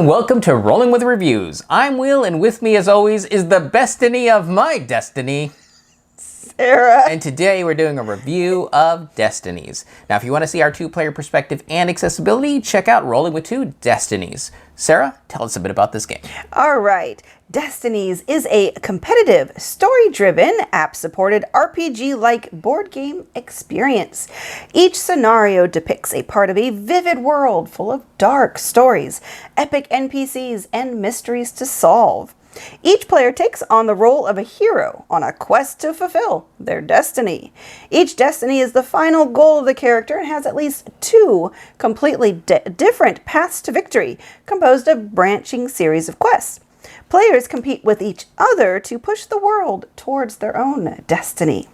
and welcome to Rolling with Reviews. I'm Will, and with me as always is the bestiny of my destiny, Sarah. And today we're doing a review of Destinies. Now if you want to see our two-player perspective and accessibility, check out Rolling with Two Destinies. Sarah, tell us a bit about this game. All right. Destinies is a competitive, story-driven, app-supported RPG-like board game experience. Each scenario depicts a part of a vivid world full of dark stories, epic NPCs, and mysteries to solve. Each player takes on the role of a hero on a quest to fulfill their destiny. Each destiny is the final goal of the character and has at least two completely different paths to victory, composed of branching series of quests. Players compete with each other to push the world towards their own destiny.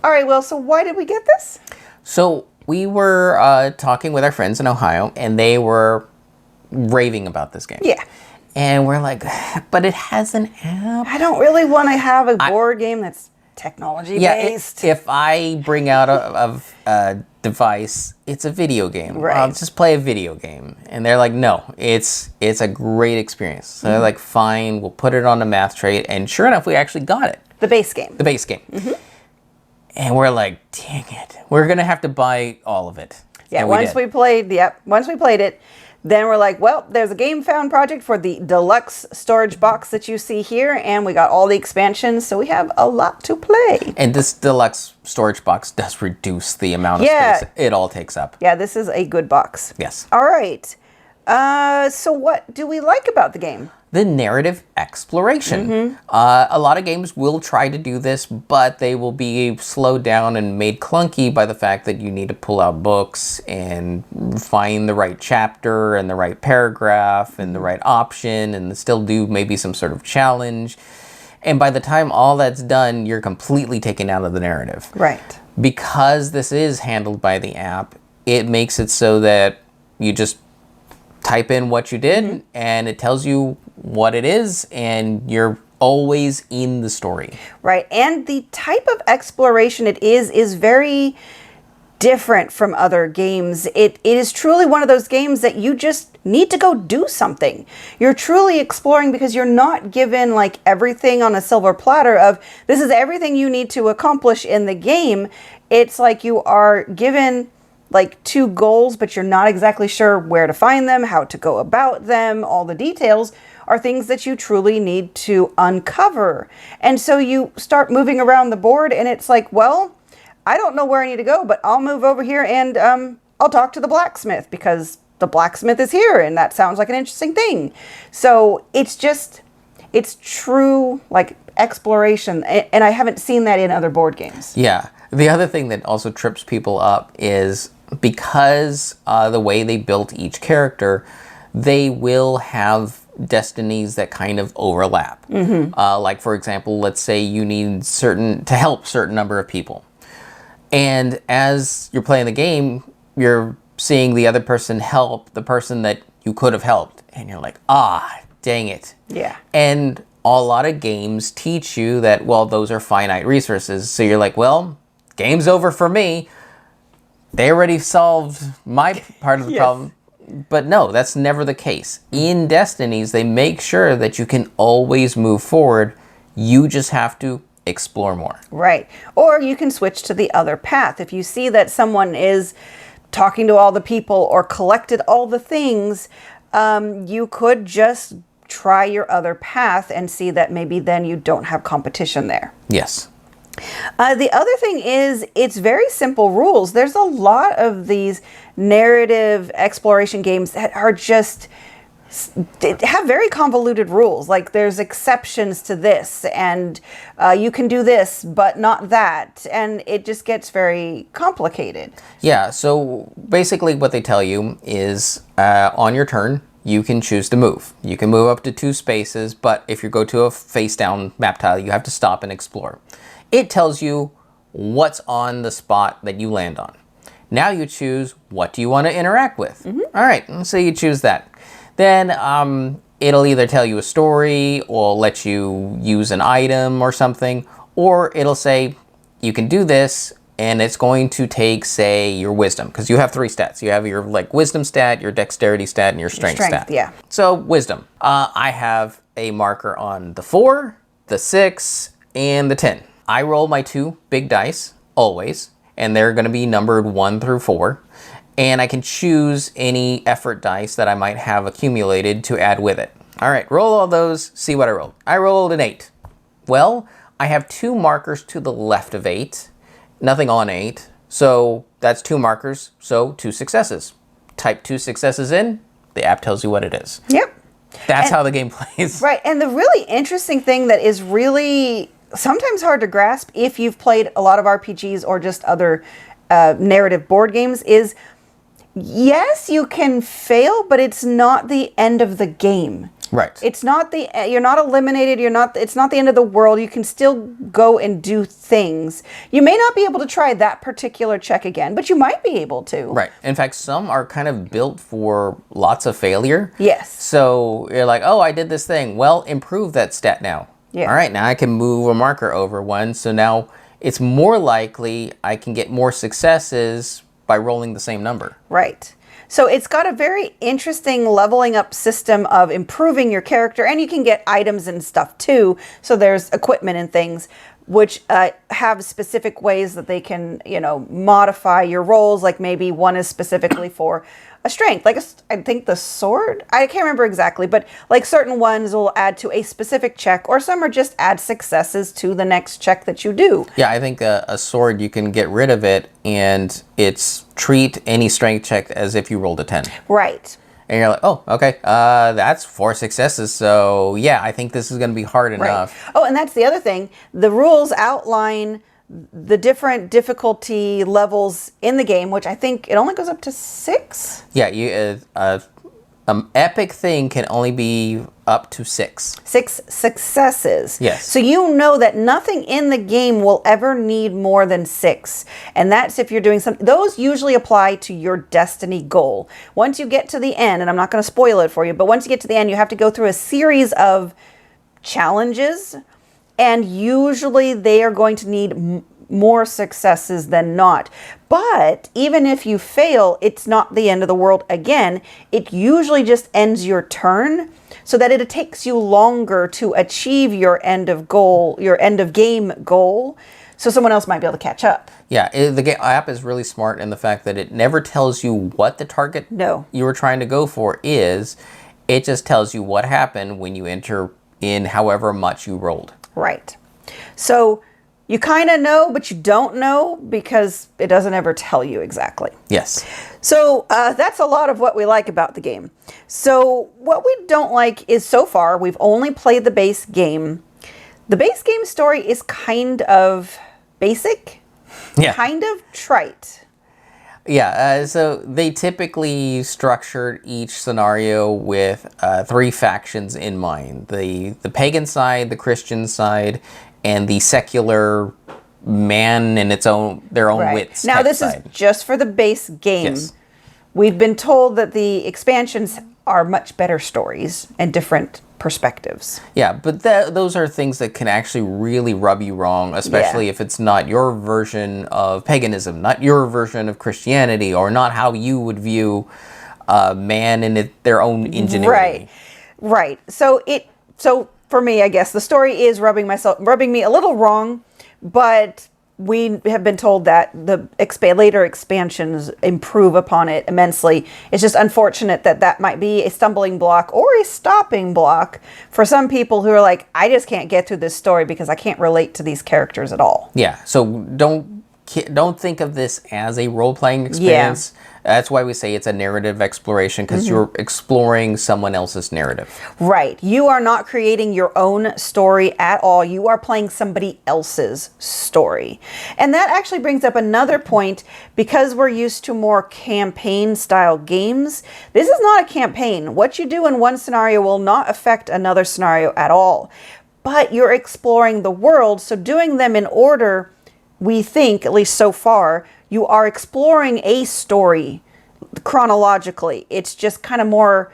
All right, Will, so why did we get this? So we were talking with our friends in Ohio, and they were raving about this game. Yeah. And we're like, but it has an app. I don't really want to have a board game that's technology-based. Yeah, if I bring out a device, it's a video game. Right. I'll just play a video game. And they're like, no, it's a great experience. So they're like, fine, we'll put it on the math tray. And sure enough, we actually got it. The base game. The base game. Mm-hmm. And we're like, dang it. We're going to have to buy all of it. Yeah, and once we played it, then we're like, well, there's a game found project for the deluxe storage box that you see here, and we got all the expansions, so we have a lot to play. And this deluxe storage box does reduce the amount of space it all takes up. Yeah, this is a good box. Yes. All right. So what do we like about the game? The narrative exploration. Mm-hmm. A lot of games will try to do this, but they will be slowed down and made clunky by the fact that you need to pull out books and find the right chapter and the right paragraph and the right option and still do maybe some sort of challenge. And by the time all that's done, you're completely taken out of the narrative. Right. Because this is handled by the app, it makes it so that you just type in what you did and it tells you what it is, and you're always in the story. Right. And the type of exploration it is very different from other games. It is truly one of those games that you just need to go do something. You're truly exploring because you're not given like everything on a silver platter of this is everything you need to accomplish in the game. It's like you are given like two goals, but you're not exactly sure where to find them, how to go about them. All the details are things that you truly need to uncover. And so you start moving around the board and it's like, well, I don't know where I need to go, but I'll move over here and I'll talk to the blacksmith because the blacksmith is here and that sounds like an interesting thing. So it's true like exploration, and I haven't seen that in other board games. Yeah. The other thing that also trips people up is because the way they built each character, they will have destinies that kind of overlap. Like, for example, let's say you need to help certain number of people. And as you're playing the game, you're seeing the other person help the person that you could have helped. And you're like, dang it. Yeah. And a lot of games teach you that, well, those are finite resources. So you're like, well, game's over for me. They already solved my part of the problem. But no, that's never the case. In Destinies, they make sure that you can always move forward. You just have to explore more. Right. Or you can switch to the other path. If you see that someone is talking to all the people or collected all the things, you could just try your other path and see that maybe then you don't have competition there. Yes. The other thing is it's very simple rules. There's a lot of these narrative exploration games that are just have very convoluted rules. Like there's exceptions to this and you can do this but not that, and it just gets very complicated. Yeah, so basically what they tell you is on your turn you can choose to move. You can move up to 2 spaces, but if you go to a face down map tile you have to stop and explore. It tells you what's on the spot that you land on. Now you choose what do you want to interact with. All right, so you choose that. Then it'll either tell you a story or let you use an item or something, or it'll say you can do this and it's going to take, say, your wisdom, because you have 3 stats. You have your like wisdom stat, your dexterity stat, and your strength stat. Yeah. So wisdom. I have a marker on the 4, the 6, and the 10. I roll my 2 big dice, always, and they're going to be numbered 1 through 4. And I can choose any effort dice that I might have accumulated to add with it. All right, roll all those, see what I rolled. I rolled an 8. Well, I have 2 markers to the left of 8, nothing on 8. So that's 2 markers, so 2 successes. Type 2 successes in, the app tells you what it is. Yep. That's how the game plays. Right, and the really interesting thing that is really sometimes hard to grasp if you've played a lot of RPGs or just other narrative board games is, yes, you can fail, but it's not the end of the game. Right. It's not you're not eliminated, it's not the end of the world. You can still go and do things. You may not be able to try that particular check again, but you might be able to. Right. In fact, some are kind of built for lots of failure. Yes. So you're like, oh, I did this thing. Well, improve that stat now. Yeah. All right, now I can move a marker over 1. So now it's more likely I can get more successes by rolling the same number. Right. So it's got a very interesting leveling up system of improving your character, and you can get items and stuff too. So there's equipment and things which have specific ways that they can, modify your rolls. Like maybe one is specifically for a strength, like I think the sword, I can't remember exactly, but like certain ones will add to a specific check, or some are just add successes to the next check that you do. Yeah, I think a sword, you can get rid of it and it's treat any strength check as if you rolled a 10. Right. And you're like, oh, okay, that's 4 successes. So yeah, I think this is going to be hard enough. Right. Oh, and that's the other thing. The rules outline the different difficulty levels in the game, which I think it only goes up to 6. Yeah, epic thing can only be up to 6. 6 successes. Yes. So you know that nothing in the game will ever need more than 6. And that's if you're doing something. Those usually apply to your destiny goal. Once you get to the end, and I'm not going to spoil it for you, but once you get to the end, you have to go through a series of challenges. And usually they are going to need more successes than not. But even if you fail, it's not the end of the world again. It usually just ends your turn, so that it takes you longer to achieve your end of game goal. So someone else might be able to catch up. Yeah, the app is really smart in the fact that it never tells you what the target you were trying to go for is. It just tells you what happened when you enter in however much you rolled. Right. So you kind of know, but you don't know because it doesn't ever tell you exactly. Yes. So that's a lot of what we like about the game. So what we don't like is, so far, we've only played the base game. The base game story is kind of basic, kind of trite. Yeah, so they typically structured each scenario with 3 factions in mind. The pagan side, the Christian side, and the secular man and their own wits. Now this is just for the base game. Yes. We've been told that the expansions are much better stories and different perspectives. Yeah, but those are things that can actually really rub you wrong, especially if it's not your version of paganism, not your version of Christianity, or not how you would view man and their own ingenuity. Right. So for me, I guess the story is rubbing me a little wrong, but we have been told that the later expansions improve upon it immensely. It's just unfortunate that might be a stumbling block or a stopping block for some people who are like, I just can't get through this story because I can't relate to these characters at all. Yeah, so don't think of this as a role-playing experience. Yeah. That's why we say it's a narrative exploration, because you're exploring someone else's narrative. Right. You are not creating your own story at all. You are playing somebody else's story. And that actually brings up another point, because we're used to more campaign-style games. This is not a campaign. What you do in one scenario will not affect another scenario at all. But you're exploring the world, so doing them in order, we think, at least so far, you are exploring a story chronologically. It's just kind of more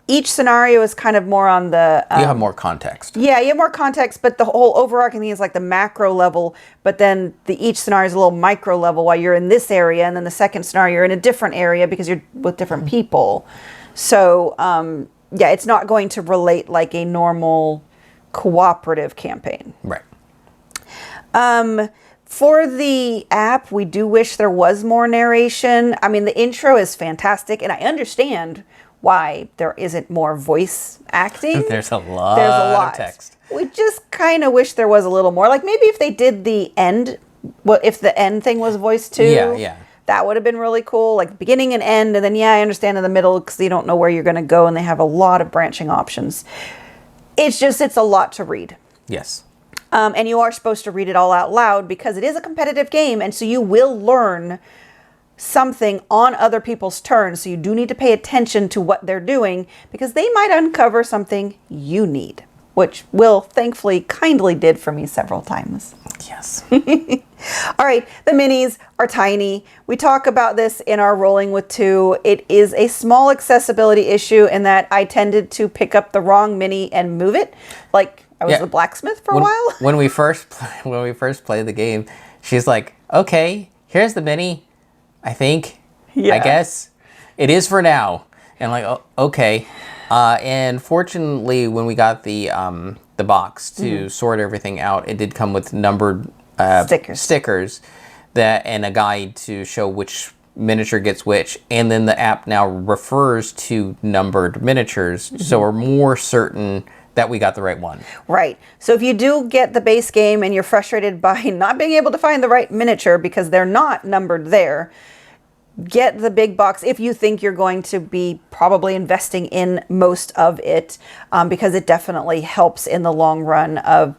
each scenario is kind of more on the... you have more context. Yeah, you have more context, but the whole overarching thing is like the macro level, but then each scenario is a little micro level while you're in this area, and then the second scenario you're in a different area because you're with different people. So, yeah, it's not going to relate like a normal cooperative campaign. Right. For the app, we do wish there was more narration. I mean, the intro is fantastic, and I understand why there isn't more voice acting. There's a lot of text. We just kind of wish there was a little more. Like maybe if they did the end, well, if the end thing was voiced too. Yeah. That would have been really cool. Like beginning and end, and then I understand in the middle because you don't know where you're going to go, and they have a lot of branching options. It's a lot to read. Yes. And you are supposed to read it all out loud because it is a competitive game, and so you will learn something on other people's turns. So you do need to pay attention to what they're doing because they might uncover something you need, which Will thankfully kindly did for me several times. Yes. All right, the minis are tiny. We talk about this in our Rolling with Two. It is a small accessibility issue in that I tended to pick up the wrong mini and move it. Like I was the blacksmith for a while. When we first played the game, she's like, "Okay, here's the mini. I think, I guess, it is for now." And I'm like, "Oh, okay." And fortunately, when we got the box to sort everything out, it did come with numbered stickers and a guide to show which miniature gets which. And then the app now refers to numbered miniatures, so we're more certain that we got the right one. Right. So if you do get the base game and you're frustrated by not being able to find the right miniature because they're not numbered there, get the big box if you think you're going to be probably investing in most of it, because it definitely helps in the long run of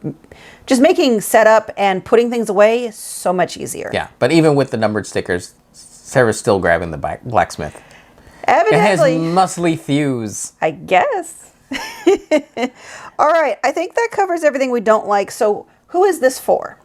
just making setup and putting things away so much easier. Yeah, but even with the numbered stickers, Sarah's still grabbing the blacksmith. Evidently. It has muscly thews. I guess. All right, I think that covers everything we don't like. So who is this for?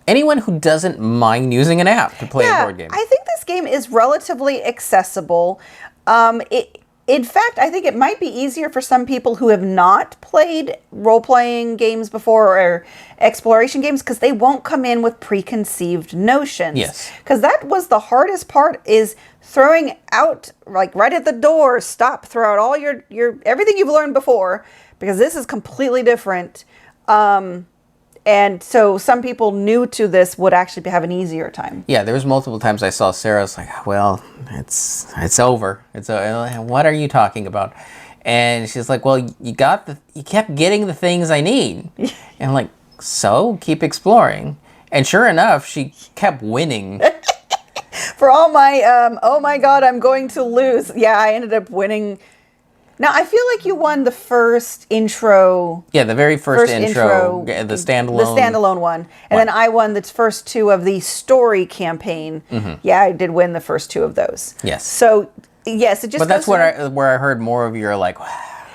Anyone who doesn't mind using an app to play a board game. I think this game is relatively accessible. In fact, I think it might be easier for some people who have not played role-playing games before or exploration games because they won't come in with preconceived notions. Yes. Because that was the hardest part, is throwing out, like right at the door, throw out all your everything you've learned before, because this is completely different. And so some people new to this would actually have an easier time. Yeah, there was multiple times I saw Sarah's like, well, it's over. What are you talking about? And she's like, well, you kept getting the things I need. And I'm like, so keep exploring. And sure enough, she kept winning. For all my, oh my God, I'm going to lose. Yeah, I ended up winning. Now, I feel like you won the first intro. Yeah, the very first intro, the standalone. The standalone one. And then I won the first two of the story campaign. Yeah, I did win the first two of those. Yes. So, yes, it just But that's where I heard more of your, like,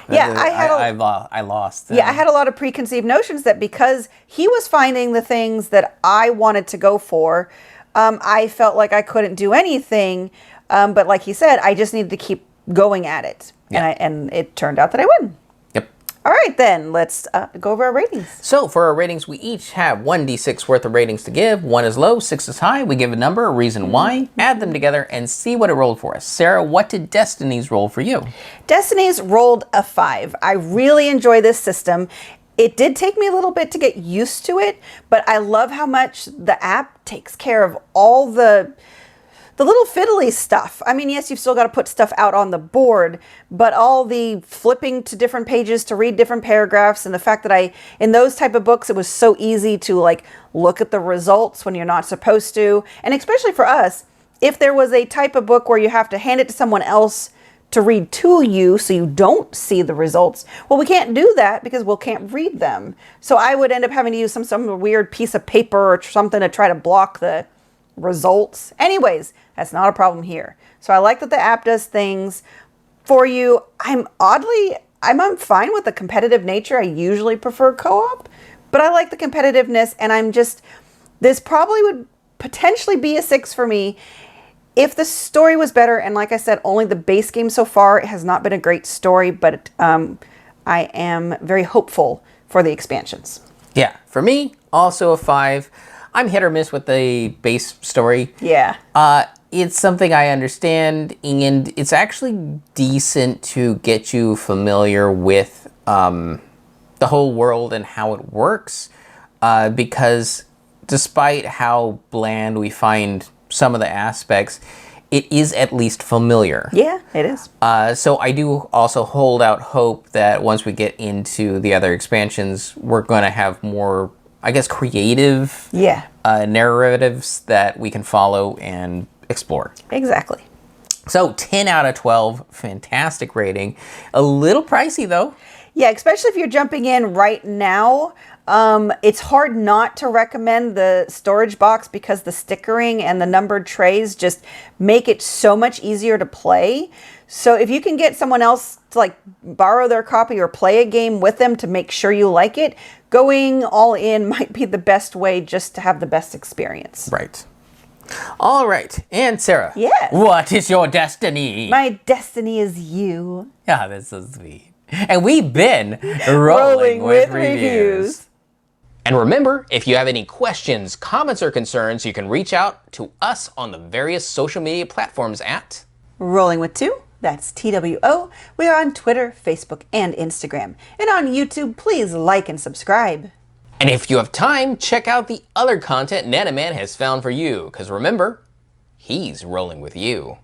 yeah, I lost. Yeah, I had a lot of preconceived notions that because he was finding the things that I wanted to go for, I felt like I couldn't do anything. But like he said, I just needed to keep going at it. Yeah. And it turned out that I won. Yep. All right, then. Let's go over our ratings. So for our ratings, we each have 1d6 worth of ratings to give. 1 is low, 6 is high. We give a number, a reason why, add them together, and see what it rolled for us. Sarah, what did Destinies roll for you? Destinies rolled a 5. I really enjoy this system. It did take me a little bit to get used to it, but I love how much the app takes care of all the little fiddly stuff. I mean, yes, you've still got to put stuff out on the board, but all the flipping to different pages to read different paragraphs, and the fact that in those type of books, it was so easy to like look at the results when you're not supposed to. And especially for us, if there was a type of book where you have to hand it to someone else to read to you so you don't see the results, well, we can't do that because we can't read them. So I would end up having to use some weird piece of paper or something to try to block the results. Anyways, that's not a problem here. So I like that the app does things for you. I'm fine with the competitive nature. I usually prefer co-op, but I like the competitiveness, and this probably would potentially be a 6 for me If the story was better, and like I said, only the base game so far has not been a great story, but I am very hopeful for the expansions. Yeah, for me, also a 5. I'm hit or miss with the base story. Yeah. It's something I understand, and it's actually decent to get you familiar with the whole world and how it works, because despite how bland we find some of the aspects, it is at least familiar. Yeah, it is. So I do also hold out hope that once we get into the other expansions, we're going to have more, I guess, creative narratives that we can follow and explore. Exactly. So 10 out of 12, fantastic rating. A little pricey though. Yeah, especially if you're jumping in right now. It's hard not to recommend the storage box because the stickering and the numbered trays just make it so much easier to play. So if you can get someone else to like borrow their copy or play a game with them to make sure you like it, going all in might be the best way just to have the best experience. Right. All right. And Sarah. Yes. What is your destiny? My destiny is you. Yeah, that's so sweet. And we've been rolling with reviews. And remember, if you have any questions, comments, or concerns, you can reach out to us on the various social media platforms at Rolling with Two. That's TWO. We are on Twitter, Facebook, and Instagram. And on YouTube, please like and subscribe. And if you have time, check out the other content Nanaman has found for you, because remember, he's rolling with you.